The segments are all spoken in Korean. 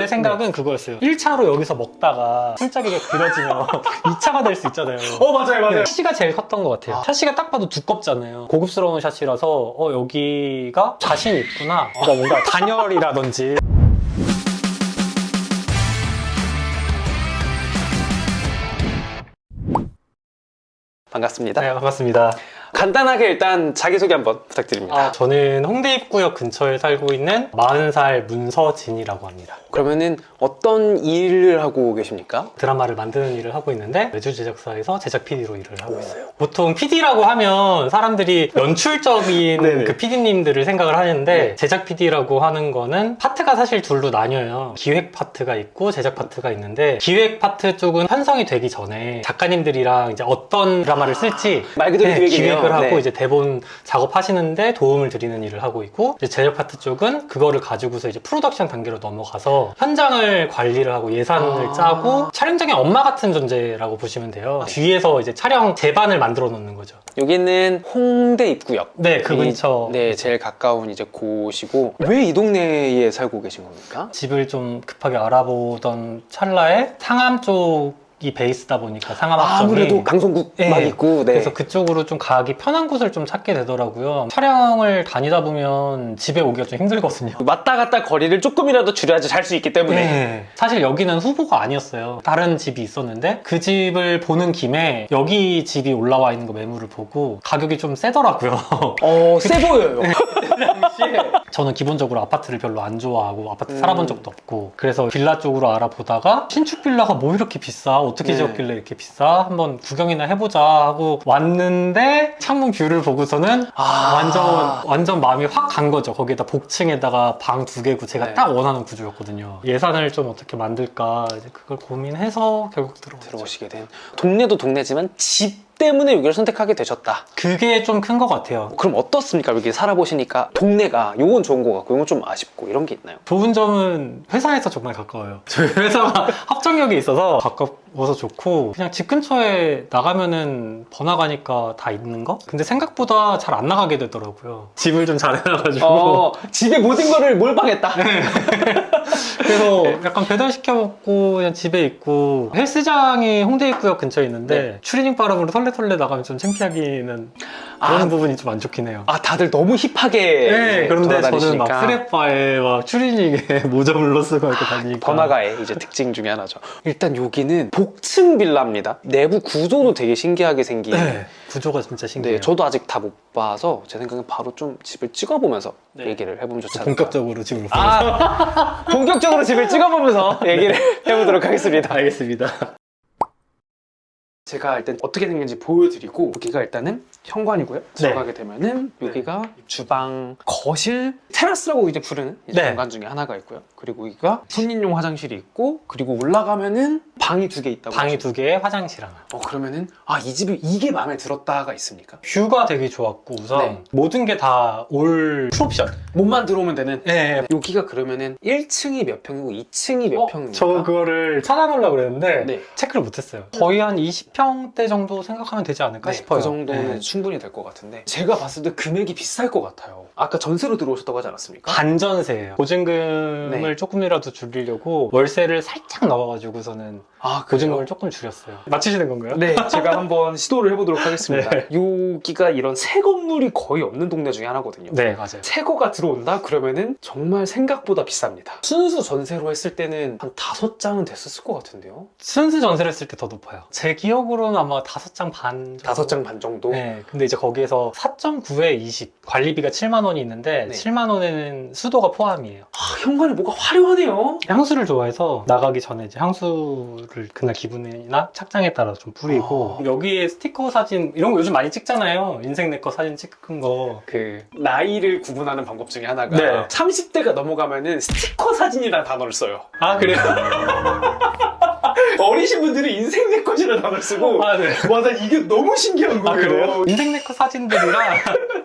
내 생각은 그거였어요. 1차로 여기서 먹다가 술자리가 길어지면 2차가 될 수 있잖아요. 맞아요. 샤시가 제일 컸던 것 같아요. 샤시가 딱 봐도 두껍잖아요. 고급스러운 샤시라서 여기가 자신 있구나. 그러니까 뭔가 단열이라든지. 반갑습니다. 네, 반갑습니다. 간단하게 일단 자기소개 한번 부탁드립니다. 저는 홍대 입구역 근처에 살고 있는 40살 문서진이라고 합니다. 그러면은 어떤 일을 하고 계십니까? 드라마를 만드는 일을 하고 있는데 외주 제작사에서 제작 PD로 일을 하고 있어요. 보통 PD라고 하면 사람들이 연출적인 네네. 그 PD님들을 생각을 하는데 네. 제작 PD라고 하는 거는 파트가 사실 둘로 나뉘어요. 기획 파트가 있고 제작 파트가 있는데 기획 파트 쪽은 편성이 되기 전에 작가님들이랑 이제 어떤 드라마를 쓸지 말 그대로 기획이네요. 기획을 하고 네. 이제 대본 작업하시는데 도움을 드리는 일을 하고 있고 이제 제작 파트 쪽은 그거를 가지고서 이제 프로덕션 단계로 넘어가서 현장을 관리를 하고 예산을 짜고 촬영장의 엄마 같은 존재라고 보시면 돼요. 뒤에서 이제 촬영 제반을 만들어 놓는 거죠. 여기는 홍대 입구역. 네, 그 근처. 네, 제일 가까운 이제 곳이고 왜 이 동네에 살고 계신 겁니까? 집을 좀 급하게 알아보던 찰나에 상암 쪽이 베이스다 보니까 상암 합정이 아무래도 강성국만 있고, 네. 그래서 그쪽으로 좀 가기 편한 곳을 좀 찾게 되더라고요. 촬영을 다니다 보면 집에 오기가 좀 힘들거든요. 왔다 갔다 거리를 조금이라도 줄여야지 잘 수 있기 때문에. 네. 사실 여기는 후보가 아니었어요. 다른 집이 있었는데 그 집을 보는 김에 여기 집이 올라와 있는 거 매물을 보고 가격이 좀 세더라고요. 세 보여요. 저는 기본적으로 아파트를 별로 안 좋아하고 아파트 살아본 적도 없고 그래서 빌라 쪽으로 알아보다가 신축 빌라가 뭐 이렇게 비싸? 어떻게 네. 지었길래 이렇게 비싸? 한번 구경이나 해보자 하고 왔는데 창문 뷰를 보고서는 완전 마음이 확 간 거죠. 거기에다 복층에다가 방 2개고 제가 네. 딱 원하는 구조였거든요. 예산을 좀 어떻게 만들까 이제 그걸 고민해서 결국 들어오시게 된. 동네도 동네지만 집 때문에 여기를 선택하게 되셨다. 그게 좀 큰 것 같아요. 그럼 어떻습니까? 여기 살아보시니까 동네가 요건 좋은 것 같고 요건 좀 아쉽고 이런 게 있나요? 좋은 점은 회사에서 정말 가까워요. 저희 회사가 합정역에 있어서 가까워서 좋고 그냥 집 근처에 나가면은 번화가니까 다 있는 거? 근데 생각보다 잘 안 나가게 되더라고요. 집을 좀 잘 해놔가지고 집에 모든 거를 몰빵했다. 그래서 약간 배달시켜 먹고 그냥 집에 있고 헬스장이 홍대 입구역 근처에 있는데 추리닝 바람으로 털레털레 나가면 좀 창피하기는 그런 부분이 좀 안 좋긴 해요. 다들 너무 힙하게 네, 그런데 저는 돌아다니시니까. 막 프레파에 막 추리닝에 모자 물러 쓰고 이렇게 다니니까 번화가의 이제 특징 중에 하나죠. 일단 여기는 복층 빌라입니다. 내부 구조도 되게 신기하게 생긴. 네, 구조가 진짜 신기해요. 네, 저도 아직 다 못 봐서 제 생각엔 바로 좀 집을 찍어보면서 네. 얘기를 해보면 좋지 않을까. 본격적으로 집을 본격적으로 집을 찍어보면서 얘기를 해보도록 하겠습니다. 알겠습니다. 제가 일단 어떻게 생긴지 보여드리고 여기가 일단은 현관이고요. 들어가게 되면은 여기가 주방, 거실, 테라스라고 이제 부르는 이제 네. 공간 중에 하나가 있고요. 그리고 여기가 손님용 화장실이 있고 그리고 올라가면은 방이 2개 있다고. 방이 2개에 화장실 하나. 그러면은 이 집이 이게 마음에 들었다가 있습니까? 뷰가 되게 좋았고 우선 네. 모든 게 다 올 풀옵션. 몸만 들어오면 되는. 네. 여기가 그러면은 1층이 몇 평이고 2층이 몇 평입니까? 저 그거를 찾아보려고 그랬는데 네. 체크를 못했어요. 거의 한 20평대 정도 생각하면 되지 않을까 네, 싶어요. 그 정도는 네. 충분히 될 것 같은데 제가 봤을 때 금액이 비쌀 것 같아요. 아까 전세로 들어오셨다고 하지 않았습니까? 반전세예요. 보증금을 네. 조금이라도 줄이려고 월세를 살짝 넣어가지고서는 그래요? 보증금을 조금 줄였어요. 맞추시는 건가요? 네, 제가 한번 시도를 해보도록 하겠습니다. 네. 여기가 이런 새 건물이 거의 없는 동네 중에 하나거든요. 네, 맞아요. 새 거가 들어온다? 그러면은 정말 생각보다 비쌉니다. 순수 전세로 했을 때는 한 5장은 됐었을 것 같은데요? 순수 전세를 했을 때 더 높아요. 제 기억으로는 아마 5장 반 정도? 5장 반 정도? 네, 근데 이제 거기에서 4.9에 20 관리비가 7만 원이 있는데 네. 7만 원에는 수도가 포함이에요. 현관이 뭐가 화려하네요. 향수를 좋아해서 나가기 전에 이제 향수를 그날 기분이나 착장에 따라 좀 뿌리고 여기에 스티커 사진 이런 거 요즘 많이 찍잖아요. 인생 내 거 사진 찍은 거. 그 나이를 구분하는 방법 중에 하나가 네. 30대가 넘어가면은 스티커 사진이라는 단어를 써요. 아, 그래요? 어리신 분들은 인생 내 것이라는 단어를 쓰고 아, 네. 와, 난 이게 너무 신기한 아, 거예요. 그래요? 인생 네컷 사진들이랑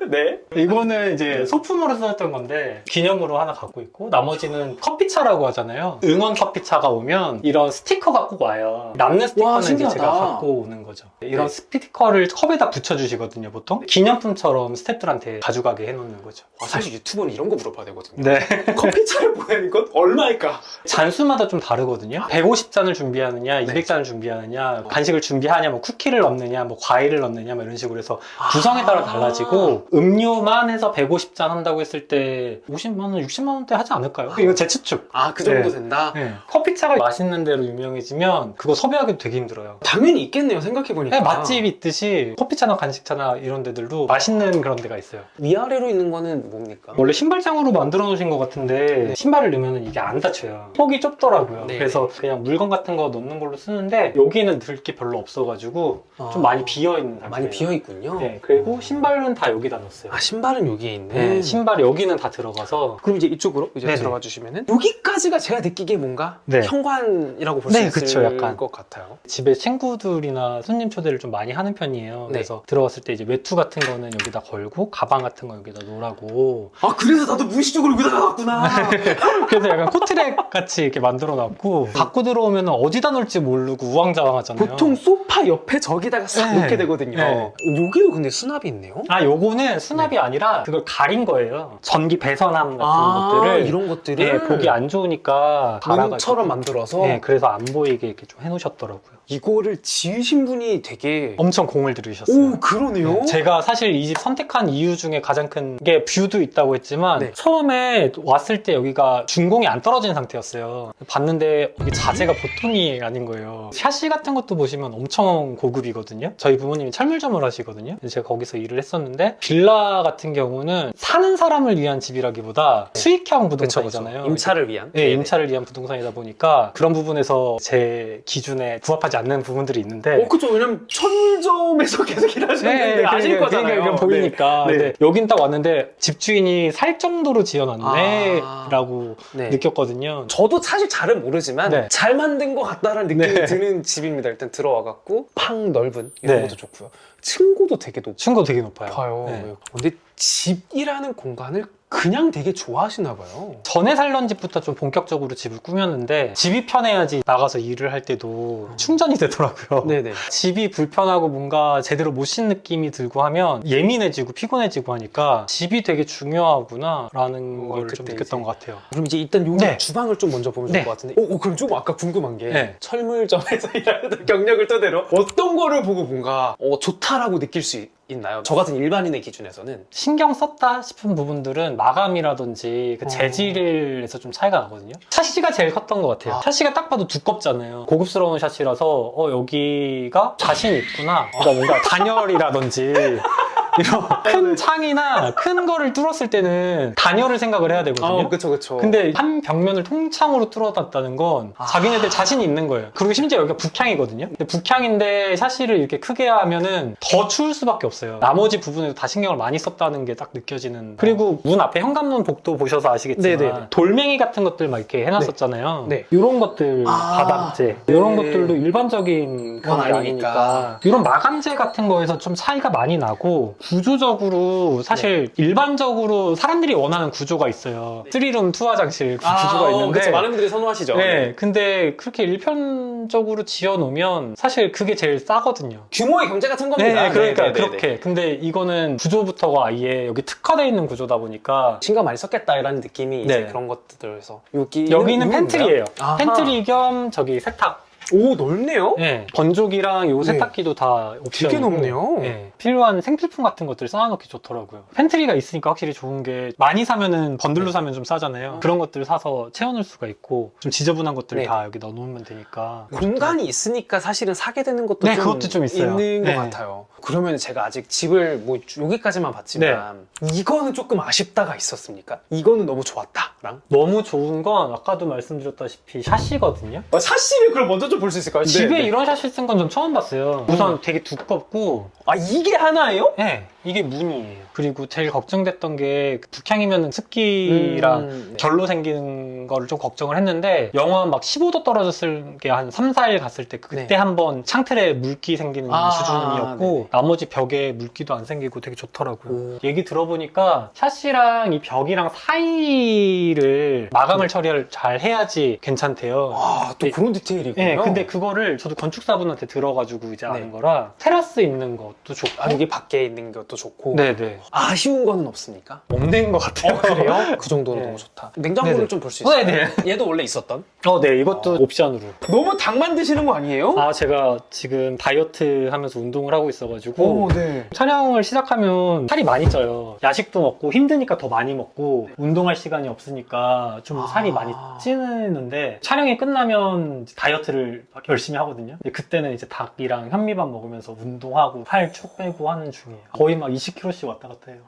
네. 이거는 이제 소품으로 썼던 건데 기념으로 하나 갖고 있고 나머지는 커피차라고 하잖아요. 응원 커피차가 오면 이런 스티커가 꼭 와요. 남는 스티커는 이제 신기하다. 제가 갖고 오는 거죠. 이런 네. 스티커를 컵에다 붙여주시거든요, 보통. 기념품처럼 스태프들한테 가져가게 해놓는 거죠. 사실 유튜버는 이런 거 물어봐야 되거든요. 네. 커피차를 보내는 건 얼마일까? 잔수마다 좀 다르거든요. 150잔을 준비하느냐, 네. 200잔을 준비하느냐, 간식을 준비하냐, 뭐 쿠키를 넣느냐, 뭐 과일을 넣느냐, 뭐 이런 식으로 해서 구성에 따라 달라지고 음료만 해서 150잔 한다고 했을 때 50만 원, 60만 원대 하지 않을까요? 이거 제 추측. 아, 그 정도 네. 된다? 네. 커피차가 맛있는 데로 유명해지면 그거 섭외하기도 되게 힘들어요. 당연히 있겠네요, 생각해보니까. 네, 맛집 있듯이 커피차나 간식차나 이런 데들도 맛있는 그런 데가 있어요. 위아래로 있는 거는 뭡니까? 원래 신발장으로 만들어 놓으신 것 같은데 신발을 넣으면 이게 안 닫혀요. 폭이 좁더라고요. 네. 그래서 그냥 물건 같은 거 넣는 걸로 쓰는데 여기는 넣을 게 별로 없어가지고 좀 많이 비어있는 상태예요. 많이 비어있군요. 네, 그리고 신발은 다 여기다 넣었어요. 아, 신발은 여기에 있네. 네, 신발 여기는 다 들어가서 그럼 이제 이쪽으로 이제 네네. 들어가 주시면은 여기까지가 제가 느끼기에 뭔가 네. 현관이라고 볼 수 네, 있을 그쵸, 약간. 것 같아요. 집에 친구들이나 손님 초대를 좀 많이 하는 편이에요. 네. 그래서 들어갔을 때 이제 외투 같은 거는 여기다 걸고 가방 같은 거 여기다 놓으라고. 아, 그래서 나도 무의식적으로 여기다가 놨구나. 그래서 약간 코트랙 같이 이렇게 만들어 놨고 갖고 들어오면 어디다 놓을지 모르고 우왕좌왕하잖아요. 보통 소파 옆에 저기다가 싹 네. 놓게 되거든요. 네. 여기도 근데 수납이 있네요. 아, 요거는 수납이 아니라 그걸 가린 거예요. 전기 배선함 같은 것들을 이런 것들을 네, 보기 안 좋으니까 갈아가지고. 문처럼 만들어서 네, 그래서 안 보이게 이렇게 좀 해놓으셨더라고요. 이거를 지으신 분이 되게 엄청 공을 들이셨어요. 오, 그러네요. 네, 제가 사실 이 집 선택한 이유 중에 가장 큰 게 뷰도 있다고 했지만 네. 처음에 왔을 때 여기가 준공이 안 떨어진 상태였어요. 봤는데 이게 자재가 보통이 아닌 거예요. 샤시 같은 것도 보시면 엄청 고급이거든요. 저희 부모님이 철물점을 하시거든요. 그래서 제가 거기서 일을 했었는데 빌라 같은 경우는 사는 사람을 위한 집이라기보다 수익형 부동산이잖아요. 임차를 위한. 네, 임차를 위한 부동산이다 보니까 그런 부분에서 제 기준에 부합하지 않는 부분들이 있는데 그쵸. 왜냐면 철물점에서 계속 일하셨는데 아실 거잖아요. 그러니까 보이니까. 네. 근데 여긴 딱 왔는데 집주인이 살 정도로 지어놨네 아. 라고 네. 느꼈거든요. 저도 사실 잘은 모르지만 네. 잘 만든 것 같다라는 느낌이 네. 드는 집입니다. 일단 들어와갖고 팡 넓은 이런 네. 것도 좋고요. 층고도 되게 층고 되게 높아요. 높아요. 네. 근데 집이라는 공간을 그냥 되게 좋아하시나 봐요. 전에 살던 집부터 좀 본격적으로 집을 꾸몄는데 집이 편해야지 나가서 일을 할 때도 충전이 되더라고요. 네네. 집이 불편하고 뭔가 제대로 못 쉰 느낌이 들고 하면 예민해지고 피곤해지고 하니까 집이 되게 중요하구나 라는 걸 좀 그때 느꼈던 이제. 것 같아요. 그럼 이제 일단 요 네. 주방을 좀 먼저 보면 좋을 네. 것 같은데. 그럼 조금 아까 궁금한 게 네. 철물점에서 일하는 경력을 토대로 어떤 거를 보고 뭔가 좋다라고 느낄 수 있나요? 저 같은 일반인의 기준에서는. 신경 썼다 싶은 부분들은 마감이라든지 그 재질에서 좀 차이가 나거든요. 샤시가 제일 컸던 것 같아요. 샤시가 딱 봐도 두껍잖아요. 고급스러운 샤시라서 여기가 자신 있구나. 그러니까 뭔가 단열이라든지 이런 큰 창이나 큰 거를 뚫었을 때는 단열을 생각을 해야 되거든요. 그쵸. 근데 한 벽면을 통창으로 뚫어놨다는 건 자기네들 자신이 있는 거예요. 그리고 심지어 여기가 북향이거든요. 근데 북향인데 샤시를 이렇게 크게 하면은 더 추울 수밖에 없어요. 나머지 부분에도 다 신경을 많이 썼다는 게 딱 느껴지는. 그리고 문 앞에 현관문 복도 보셔서 아시겠지만 네네네. 돌멩이 같은 것들 막 이렇게 해놨었잖아요. 네. 이런 것들 바닥재 이런 네. 것들도 일반적인 그건 그런 게 아니니까. 아니니까 이런 마감재 같은 거에서 좀 차이가 많이 나고 구조적으로 사실 일반적으로 사람들이 원하는 구조가 있어요. 3룸 투 화장실 구조가 있는데 그쵸. 많은 분들이 선호하시죠. 네, 근데 그렇게 일편적으로 지어놓으면 사실 그게 제일 싸거든요. 규모의 경제가 큰 겁니다. 네, 그러니까 네네네네. 그렇게. 근데 이거는 구조부터가 아예 여기 특화되어 있는 구조다 보니까 신경 많이 썼겠다라는 느낌이 이제 네. 그런 것들에서 여기는 여기는 팬트리예요. 아하. 팬트리 겸 저기 세탁. 오, 넓네요. 네, 건조기랑 요 세탁기도 다 옵션이고 되게 넓네요. 네, 필요한 생필품 같은 것들 쌓아놓기 좋더라고요. 팬트리가 있으니까 확실히 좋은 게 많이 사면은 번들로 사면 좀 싸잖아요. 그런 것들 사서 채워놓을 수가 있고 좀 지저분한 것들 네. 다 여기 넣어놓으면 되니까 공간이 있으니까 사실은 사게 되는 것도 네, 좀 그것도 좀 있어요. 있는 네. 것 같아요. 그러면 제가 아직 집을 뭐 여기까지만 봤지만 이거는 조금 아쉽다가 있었습니까? 이거는 너무 좋았다랑? 너무 좋은 건 아까도 말씀드렸다시피 샤시거든요. 샤시를 그걸 먼저 좀 볼 수 있을까요? 집에 이런 샤시 쓴 건 좀 처음 봤어요. 우선 되게 두껍고 이게 하나예요? 네, 이게 문이에요. 그리고 제일 걱정됐던 게 북향이면 습기랑 결로 생기는 그런 거를 좀 걱정을 했는데 영하 막 15도 떨어졌을 게 한 3, 4일 갔을 때 그때 네. 한번 창틀에 물기 생기는 수준이었고 네네. 나머지 벽에 물기도 안 생기고 되게 좋더라고요. 오. 얘기 들어보니까 샷이랑 이 벽이랑 사이를 마감을 처리를 잘 해야지 괜찮대요. 또 그런 디테일이군요. 네, 근데 그거를 저도 건축사분한테 들어가지고 이제 아는 네. 거라 테라스 있는 것도 좋고 여기 밖에 있는 것도 좋고 네네 아쉬운 거는 없습니까? 없는 것 같아요. 그래요? 그 정도는 네. 너무 좋다. 냉장고를 네네. 좀 볼 수 있어요? 네네. 얘도 원래 있었던? 네 이것도 옵션으로. 너무 닭 만드시는 거 아니에요? 아 제가 지금 다이어트 하면서 운동을 하고 있어가지고 네. 촬영을 시작하면 살이 많이 쪄요. 야식도 먹고 힘드니까 더 많이 먹고 운동할 시간이 없으니까 좀 살이 많이 찌는데 촬영이 끝나면 이제 다이어트를 막 열심히 하거든요. 근데 그때는 이제 닭이랑 현미밥 먹으면서 운동하고 살 쭉 빼고 하는 중이에요. 거의 막 20kg씩 왔다 갔다 해요.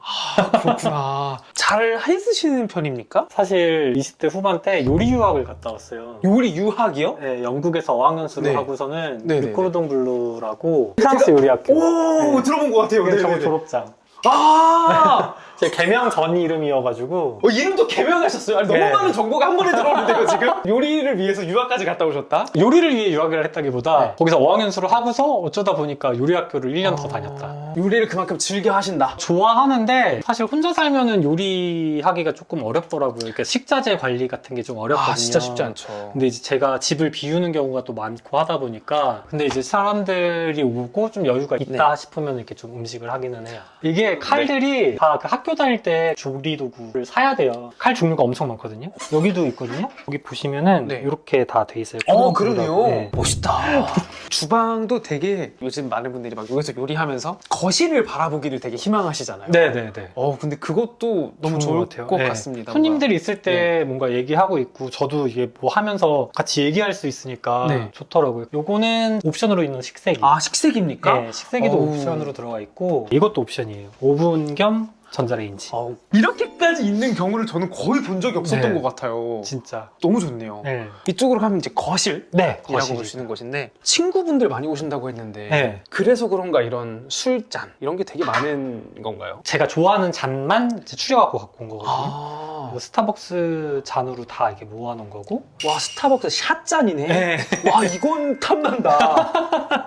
그렇구나. 잘 해드시는 편입니까? 사실 20대 후반 때 요리 유학을 갔다 왔어요. 요리 유학이요? 네, 영국에서 어학연수를 네. 하고서는 네네네. 르코르동 블루라고 프랑스 요리학교. 네. 들어본 것 같아요. 그게 저 졸업장. 아! 제 개명 전 이름이어가지고 이름도 개명하셨어요? 아니, 너무 네. 많은 정보가 한 번에 들어오는데요, 지금? 요리를 위해서 유학까지 갔다 오셨다? 요리를 위해 유학을 했다기보다 네. 거기서 어학연수를 하고서 어쩌다 보니까 요리학교를 1년 더 다녔다. 요리를 그만큼 즐겨 하신다. 좋아하는데 사실 혼자 살면은 요리하기가 조금 어렵더라고요. 그러니까 식자재 관리 같은 게 좀 어렵거든요. 진짜 쉽지 않죠. 근데 이제 제가 집을 비우는 경우가 또 많고 하다 보니까 근데 이제 사람들이 오고 좀 여유가 있다 싶으면 이렇게 좀 음식을 하기는 해요. 이게 칼들이 다 그 학교 다닐 때 조리 도구를 사야 돼요. 칼 종류가 엄청 많거든요. 여기도 있거든요. 여기 보시면은 네. 이렇게 다 돼 있어요. 그러네요. 네. 멋있다. 주방도 되게 요즘 많은 분들이 막 여기서 요리하면서 거실을 바라보기를 되게 희망하시잖아요. 네네네. 근데 그것도 너무 좋을 것 네. 같습니다. 손님들이 있을 때 뭔가 얘기하고 있고 저도 이게 뭐 하면서 같이 얘기할 수 있으니까 네. 좋더라고요. 요거는 옵션으로 있는 식세기. 식색입니까? 네, 식세기도 어우. 옵션으로 들어가 있고 이것도 옵션이에요. 오븐 겸 전자레인지. 이렇게까지 있는 경우를 저는 거의 본 적이 없었던 네. 것 같아요. 진짜. 너무 좋네요. 네. 이쪽으로 가면 이제 거실이라고 네, 보시는 곳인데 친구분들 많이 오신다고 했는데 네. 그래서 그런가 이런 술잔 이런 게 되게 많은 건가요? 제가 좋아하는 잔만 이제 추려갖고 갖고 온 거거든요. 아. 스타벅스 잔으로 다 이렇게 모아놓은 거고. 와, 스타벅스 샷잔이네. 네. 와, 이건 탐난다.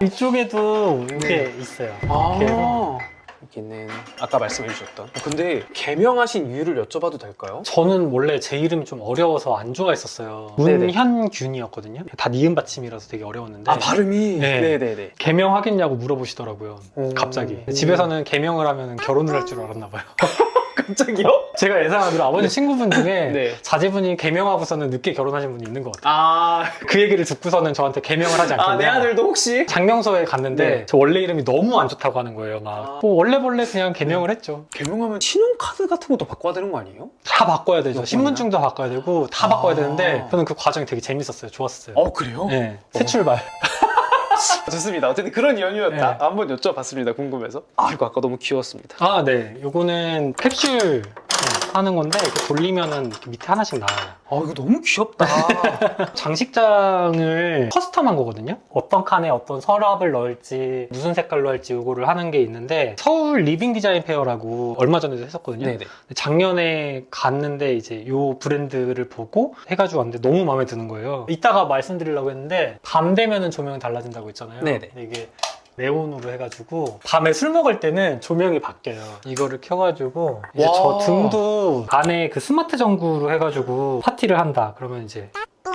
이쪽에도 이게 있어요. 아. 이렇게 해서. 여기는 아까 말씀해 주셨던. 근데 개명하신 이유를 여쭤봐도 될까요? 저는 원래 제 이름이 좀 어려워서 안 좋아했었어요. 네네. 문현균이었거든요. 다 니은 받침이라서 되게 어려웠는데. 발음이. 네. 네네네. 개명하겠냐고 물어보시더라고요. 갑자기. 집에서는 개명을 하면 결혼을 할 줄 알았나 봐요. 갑자기요? 제가 예상하기로 아버지 친구분 중에 네. 자제분이 개명하고서는 늦게 결혼하신 분이 있는 것 같아요. 그 얘기를 듣고서는 저한테 개명을 하지 않겠냐. 내 아들도 혹시? 장명소에 갔는데 네. 저 원래 이름이 너무 안 좋다고 하는 거예요. 막 뭐 원래 그냥 개명을 했죠. 개명하면 신용카드 같은 것도 바꿔야 되는 거 아니에요? 다 바꿔야 되죠. 여권이나? 신분증도 바꿔야 되고 다 바꿔야 되는데 저는 그 과정이 되게 재밌었어요. 좋았어요. 그래요? 네, 새 출발. 좋습니다. 어쨌든 그런 연유였다. 네. 한번 여쭤봤습니다. 궁금해서. 이거 아까 너무 귀여웠습니다. 아, 네. 요거는 캡슐 하는 건데 이렇게 돌리면은 이렇게 밑에 하나씩 나와요. 이거 너무 귀엽다. 장식장을 커스텀한 거거든요. 어떤 칸에 어떤 서랍을 넣을지 무슨 색깔로 할지 요거를 하는 게 있는데 서울 리빙 디자인 페어라고 얼마 전에도 했었거든요. 네네. 작년에 갔는데 이제 요 브랜드를 보고 해가지고 왔는데 너무 마음에 드는 거예요. 이따가 말씀드리려고 했는데 밤 되면은 조명이 달라진다고 했잖아요. 네네. 근데 이게 네온으로 해가지고 밤에 술 먹을 때는 조명이 바뀌어요. 이거를 켜가지고 이제 와. 저 등도 안에 그 스마트 전구로 해가지고 파티를 한다. 그러면 이제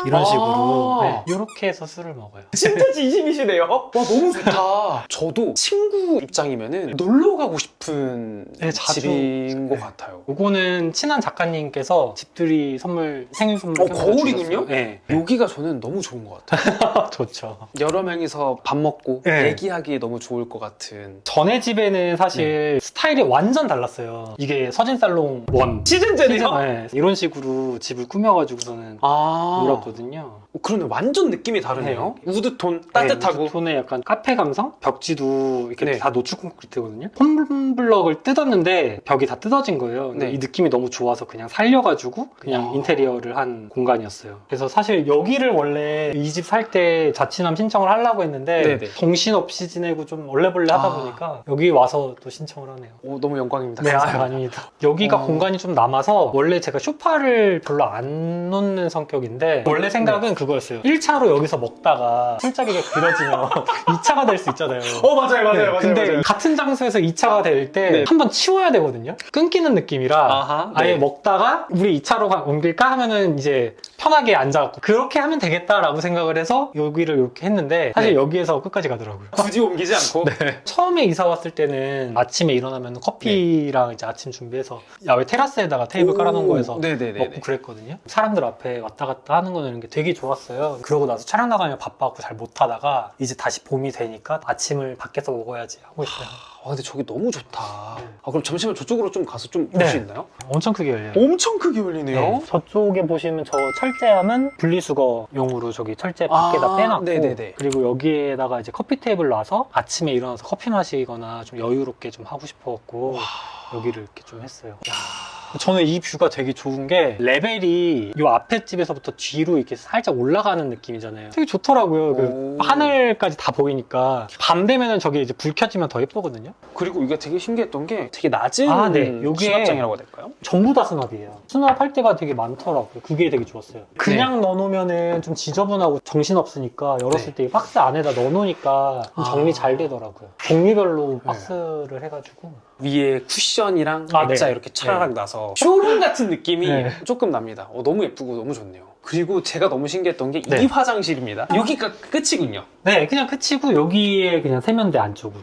이런 식으로 이렇게 해서 술을 먹어요. 진짜 진심이시네요. 와, 너무 좋다. 저도 친구 입장이면은 놀러 가고 싶은 네, 자주. 집인 것 네. 같아요. 요거는 친한 작가님께서 집들이 선물, 생일 선물 거울이군요? 네. 여기가 저는 너무 좋은 것 같아요. 좋죠. 여러 명이서 밥 먹고 네. 얘기하기에 너무 좋을 것 같은. 전에 집에는 사실 스타일이 완전 달랐어요. 이게 서진살롱 원 시즌제네요? 네. 이런 식으로 집을 꾸며가지고서는 놀았거든요. 우드거든요. 그러네. 완전 느낌이 다르네요. 우드톤 따뜻하고. 네, 톤의 약간 카페 감성? 벽지도 이렇게 네. 다 노출 콘크리트거든요. 홈블럭을 뜯었는데 벽이 다 뜯어진 거예요. 근데 네. 이 느낌이 너무 좋아서 그냥 살려가지고 그냥 인테리어를 한 공간이었어요. 그래서 사실 여기를 원래 이 집 살 때 자취남 신청을 하려고 했는데 네네. 정신없이 지내고 좀 얼레벌레 하다 보니까 여기 와서 또 신청을 하네요. 오, 너무 영광입니다. 네, 감사합니다. 아닙니다. 여기가 공간이 좀 남아서 원래 제가 소파를 별로 안 놓는 성격인데 원래 생각은 그거였어요. 1차로 여기서 먹다가 술자리가 길어지면 2차가 될 수 있잖아요. 맞아요, 네, 근데 같은 장소에서 2차가 될 때 네. 한번 치워야 되거든요. 끊기는 느낌이라 아하, 아예 네. 먹다가 우리 2차로 옮길까 하면은 이제 편하게 앉아갖고 그렇게 하면 되겠다라고 생각을 해서 여기를 이렇게 했는데 사실 네. 여기에서 끝까지 가더라고요. 굳이 옮기지 않고. 처음에 이사 왔을 때는 아침에 일어나면 커피랑 이제 아침 준비해서 야외 테라스에다가 테이블 깔아놓은 거에서 네네네. 먹고 그랬거든요. 사람들 앞에 왔다 갔다 하는 거는 게 되게 좋았어요. 그러고 나서 촬영 나가면 바빠갖고 잘 못하다가 이제 다시 봄이 되니까 아침을 밖에서 먹어야지 하고 있어요. 근데 저기 너무 좋다. 그럼 잠시만 저쪽으로 좀 가서 좀 볼 수 네. 있나요? 엄청 크게 열려요. 엄청 크게 열리네요. 네. 저쪽에 보시면 저 철제함은 분리수거용으로 저기 철제 밖에다 빼놨고 네네네. 그리고 여기에다가 이제 커피 테이블 놔서 아침에 일어나서 커피 마시거나 좀 여유롭게 좀 하고 싶어갖고 여기를 이렇게 좀 했어요. 저는 이 뷰가 되게 좋은 게 레벨이 이 앞에 집에서부터 뒤로 이렇게 살짝 올라가는 느낌이잖아요. 되게 좋더라고요. 그 하늘까지 다 보이니까 밤 되면은 저게 이제 불 켜지면 더 예쁘거든요. 그리고 이게 되게 신기했던 게 되게 낮은 네. 요게 수납장이라고 해야 될까요? 전부 다 수납이에요. 수납할 때가 되게 많더라고요. 그게 되게 좋았어요. 그냥 넣어놓으면은 좀 지저분하고 정신없으니까 열었을 때 이 박스 안에다 넣어놓으니까 좀 정리 잘 되더라고요. 종류별로 박스를 해가지고. 위에 쿠션이랑 아, 액자 네. 이렇게 차라락 나서 쇼룸 같은 느낌이 네. 조금 납니다. 너무 예쁘고 너무 좋네요. 그리고 제가 너무 신기했던 게 이 네. 화장실입니다. 여기가 끝이군요. 네, 그냥 끝이고 여기에 그냥 세면대 안쪽으로.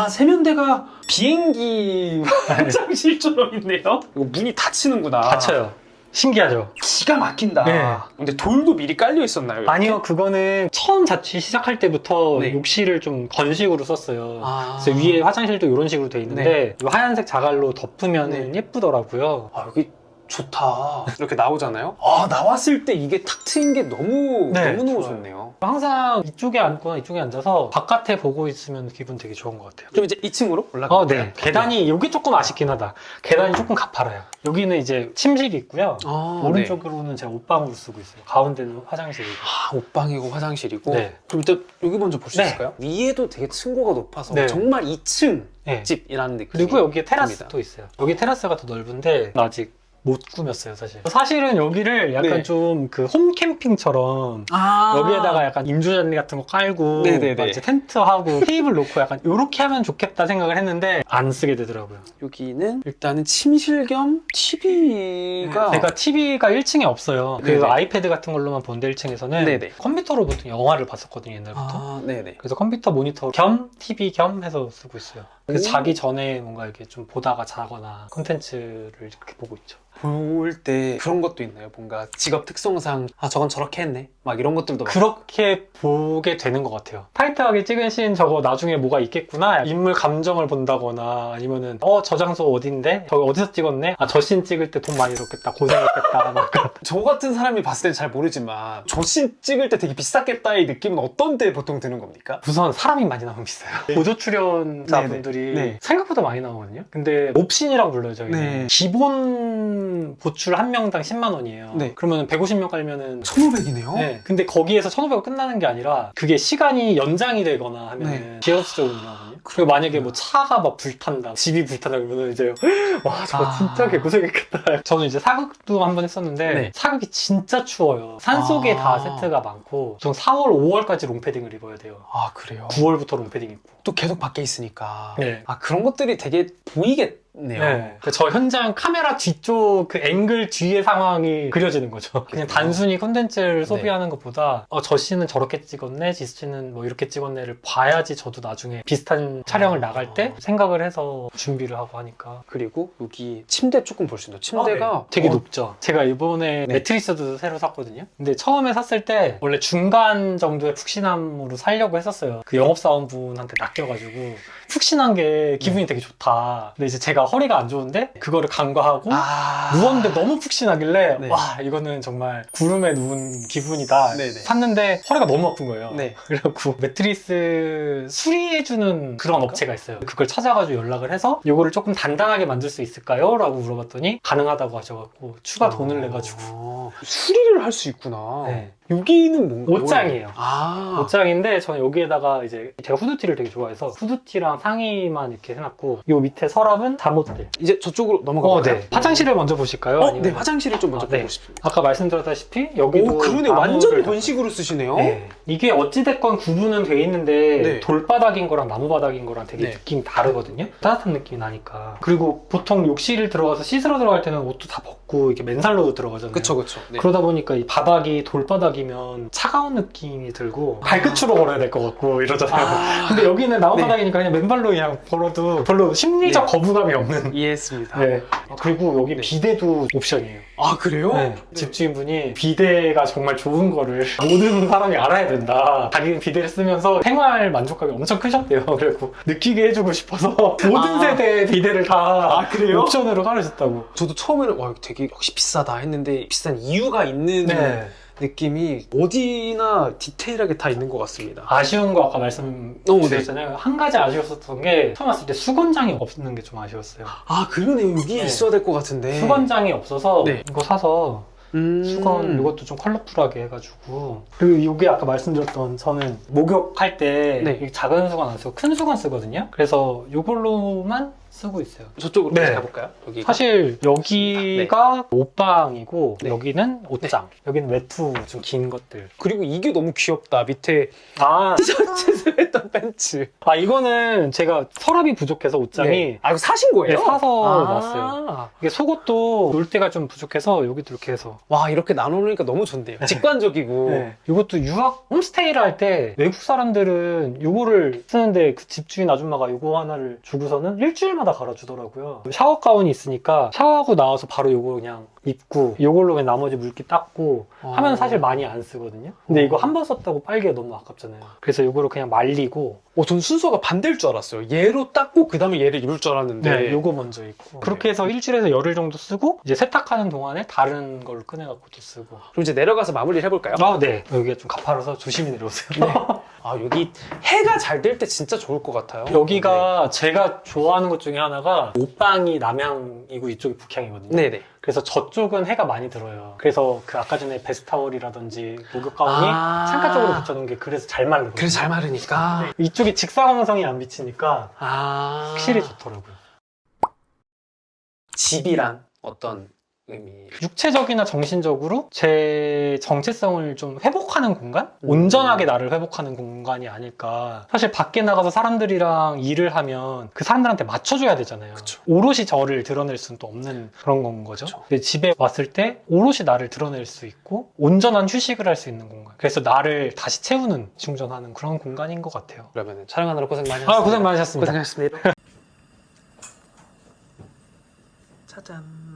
세면대가 비행기 화장실처럼 있네요. 이거 문이 닫히는구나. 닫혀요. 신기하죠? 기가 막힌다. 네. 근데 돌도 미리 깔려 있었나요? 이렇게? 아니요, 그거는 처음 자취 시작할 때부터 네. 욕실을 좀 건식으로 썼어요. 아. 그래서 위에 화장실도 이런 식으로 돼 있는데 이 하얀색 자갈로 덮으면 예쁘더라고요. 여기 좋다. 이렇게 나오잖아요. 나왔을 때 이게 탁 트인 게 너무 네, 너무너무 좋아요. 좋네요. 항상 이쪽에 앉거나 이쪽에 앉아서 바깥에 보고 있으면 기분 되게 좋은 것 같아요. 그럼 이제 2층으로 올라가볼까요? 네. 계단이 여기 조금 아쉽긴 하다. 계단이 조금 가파라요. 여기는 이제 침실이 있고요. 네. 오른쪽으로는 제가 옷방으로 쓰고 있어요. 가운데는 화장실이고. 옷방이고 화장실이고. 네. 그럼 일단 여기 먼저 볼 수 네. 있을까요? 위에도 되게 층고가 높아서 네. 정말 2층 네. 집이라는 느낌. 그리고 여기에 테라스도 있어요. 여기 테라스가 더 넓은데 아직 못 꾸몄어요, 사실. 사실은 여기를 약간 네. 좀 그 홈캠핑처럼 여기에다가 약간 임주잔디 같은 거 깔고 네네네. 막 이제 텐트하고 테이블 놓고 약간 이렇게 하면 좋겠다 생각을 했는데 안 쓰게 되더라고요. 여기는 일단은 침실 겸 TV가 제가 TV가 1층에 없어요. 그 네네. 아이패드 같은 걸로만 본데 1층에서는 네네. 컴퓨터로 보통 영화를 봤었거든요, 옛날부터. 네네. 그래서 컴퓨터 모니터 겸 TV 겸 해서 쓰고 있어요. 그래서 오. 자기 전에 뭔가 이렇게 좀 보다가 자거나 콘텐츠를 이렇게 보고 있죠. 볼 때 그런 것도 있나요? 뭔가 직업 특성상 저건 저렇게 했네 막 이런 것들도 그렇게 보게 되는 것 같아요. 타이트하게 찍은 씬 저거 나중에 뭐가 있겠구나. 인물 감정을 본다거나 아니면은 저 장소 어딘데? 저거 어디서 찍었네? 저 씬 찍을 때 돈 많이 들었겠다. 고생했겠다. 막 저 같은 사람이 봤을 땐 잘 모르지만 저 씬 찍을 때 되게 비쌌겠다의 느낌은 어떤 때 보통 드는 겁니까? 우선 사람이 많이 나오면 비싸요. 보조 출연자분들이 네. 생각보다 많이 나오거든요. 근데 옵신이라고 불러요, 저희는. 네. 기본 보출 한 명당 10만 원이에요. 네. 그러면 150명 깔면은 1,500이네요? 네. 근데 거기에서 1,500원 끝나는 게 아니라 그게 시간이 연장이 되거나 하면 네. 비어스적으로 나오거든요. 그리고 만약에 뭐 차가 막 불탄다, 집이 불탄다 그러면 이제 와 저거 진짜 개고생했겠다. 저는 이제 사극도 한번 했었는데 네. 사극이 진짜 추워요. 산속에 다 세트가 많고 보통 4월, 5월까지 롱패딩을 입어야 돼요. 그래요? 9월부터 롱패딩 입고. 또 계속 밖에 있으니까 네. 그런 것들이 되게 보이겠네요. 네. 저 현장 카메라 뒤쪽 그 앵글 뒤의 상황이 그려지는 거죠. 그냥 단순히 콘텐츠를 소비하는 것보다 저 씬은 저렇게 찍었네, 지 씬은 뭐 이렇게 찍었네를 봐야지 저도 나중에 비슷한 촬영을 나갈 때 생각을 해서 준비를 하고 하니까. 그리고 여기 침대 조금 볼 수 있나요? 침대가 되게 높죠. 제가 이번에 네. 매트리스도 새로 샀거든요. 근데 처음에 샀을 때 원래 중간 정도의 푹신함으로 살려고 했었어요. 그 영업사원분한테 낚여가지고 푹신한 게 기분이 되게 좋다. 근데 이제 제가 제가 허리가 안 좋은데 그거를 간과하고 누웠는데 너무 푹신하길래 네. 와 이거는 정말 구름에 누운 기분이다. 네네. 샀는데 허리가 너무 아픈 거예요. 네. 그래갖고 매트리스 수리해주는 그런 업체가 있어요. 그걸 찾아가지고 연락을 해서 이거를 조금 단단하게 만들 수 있을까요? 라고 물어봤더니 가능하다고 하셔갖고 추가 돈을 내가지고 수리를 할 수 있구나. 네. 여기는 뭔가 옷장이에요. 아. 옷장인데 저는 여기에다가 이제 제가 후드티를 되게 좋아해서 후드티랑 상의만 이렇게 해놨고 이 밑에 서랍은 잠옷들. 이제 저쪽으로 넘어가 볼까요? 네. 화장실을 먼저 보실까요? 네. 화장실을 좀 먼저 네. 보고 싶습니다. 아까 말씀드렸다시피 여기도 오, 그러네. 나무를 완전 다- 건식으로 쓰시네요. 네. 이게 어찌됐건 구분은 돼 있는데 네. 돌바닥인 거랑 나무바닥인 거랑 되게 네. 느낌이 다르거든요. 따뜻한 느낌이 나니까. 그리고 보통 욕실 들어가서 씻으러 들어갈 때는 옷도 다 벗고 이렇게 맨살로 들어가잖아요. 그쵸. 네. 그러다 보니까 이 바닥이 돌바닥이면 차가운 느낌이 들고 발끝으로 걸어야 될 것 같고 이러잖아요. 근데 여기는 나무바닥이니까 그냥 맨발로 그냥 걸어도 별로 심리적 네. 거부감이 없는. 이해했습니다. 네. 그리고 여기 네. 비데도 옵션이에요. 아, 그래요? 네. 집주인분이 비데가 정말 좋은 거를 모든 사람이 알아야 된다. 자기는 비데를 쓰면서 생활 만족감이 엄청 크셨대요. 그래고 느끼게 해주고 싶어서 모든 세대의 비데를 다 그래요? 옵션으로 깔아줬다고. 저도 처음에는 와, 이거 되게 역시 비싸다 했는데 비싼 이유가 있는 네. 느낌이 어디나 디테일하게 다 있는 것 같습니다. 아쉬운 거 아까 말씀드렸잖아요. 한 가지 아쉬웠었던 게 처음 왔을 때 수건장이 없는 게 좀 아쉬웠어요. 아, 그러네요. 여기에 네. 있어야 될 것 같은데. 수건장이 없어서 네. 이거 사서 수건 이것도 좀 컬러풀하게 해가지고. 그리고 이게 아까 말씀드렸던 저는 목욕할 때 네. 이 작은 수건 안 쓰고 큰 수건 쓰거든요. 그래서 이걸로만 쓰고 있어요. 저쪽으로 네. 가볼까요? 여기. 사실 여기가 옷방이고 네. 여기는 옷장, 여기는 외투 좀 긴 것들. 그리고 이게 너무 귀엽다. 밑에 아, 티셔츠를 했던 팬츠. 이거는 제가 서랍이 부족해서 옷장이 네. 아, 이거 사신 거예요? 네, 사서 아. 놨어요. 이게 속옷도 놀 데가 좀 부족해서 여기도 이렇게 해서. 와, 이렇게 나눠놓으니까 너무 좋네요. 직관적이고. 네. 이것도 유학 홈스테이를 할 때 외국 사람들은 이거를 쓰는데 그 집주인 아줌마가 이거 하나를 주고서는 일주일마다 갈아주더라고요. 샤워 가운이 있으니까 샤워하고 나와서 바로 이거 그냥 입고 이걸로 그냥 나머지 물기 닦고 하면 사실 많이 안 쓰거든요. 근데 이거 한 번 썼다고 빨기가 너무 아깝잖아요. 그래서 이거를 그냥 말리고 전 순서가 반대일 줄 알았어요. 얘로 닦고 그 다음에 얘를 입을 줄 알았는데. 요거 먼저 입고 그렇게 해서 일주일에서 열흘 정도 쓰고 이제 세탁하는 동안에 다른 걸로 꺼내갖고 또 쓰고. 그럼 이제 내려가서 마무리를 해볼까요? 네. 여기가 좀 가파라서 조심히 내려오세요. 아, 여기 해가 잘 될 때 진짜 좋을 것 같아요. 여기가 제가 좋아하는 것 중에 하나가 옷방이 남향이고 이쪽이 북향이거든요. 네네. 그래서 저쪽은 해가 많이 들어요. 그래서 그 아까 전에 베스타월이라든지 목욕 가운이 창가 쪽으로 붙여놓은 게 그래서 잘 마르거든요. 그래서 잘 마르니까. 이쪽이 직사광선이 안 비치니까 확실히 확실히 좋더라고요. 집이란 어떤 의미? 육체적이나 정신적으로 제 정체성을 좀 회복하는 공간? 온전하게 나를 회복하는 공간이 아닐까. 사실 밖에 나가서 사람들이랑 일을 하면 그 사람들한테 맞춰줘야 되잖아요. 그쵸. 오롯이 저를 드러낼 수는 또 없는 그런 건 거죠. 그쵸. 근데 집에 왔을 때 오롯이 나를 드러낼 수 있고 온전한 휴식을 할 수 있는 공간. 그래서 나를 다시 채우는, 충전하는 그런 공간인 것 같아요. 그러면 촬영하느라 고생 많이 하셨습니다. 고생 많으셨습니다. 고생하셨습니다. 짜잔.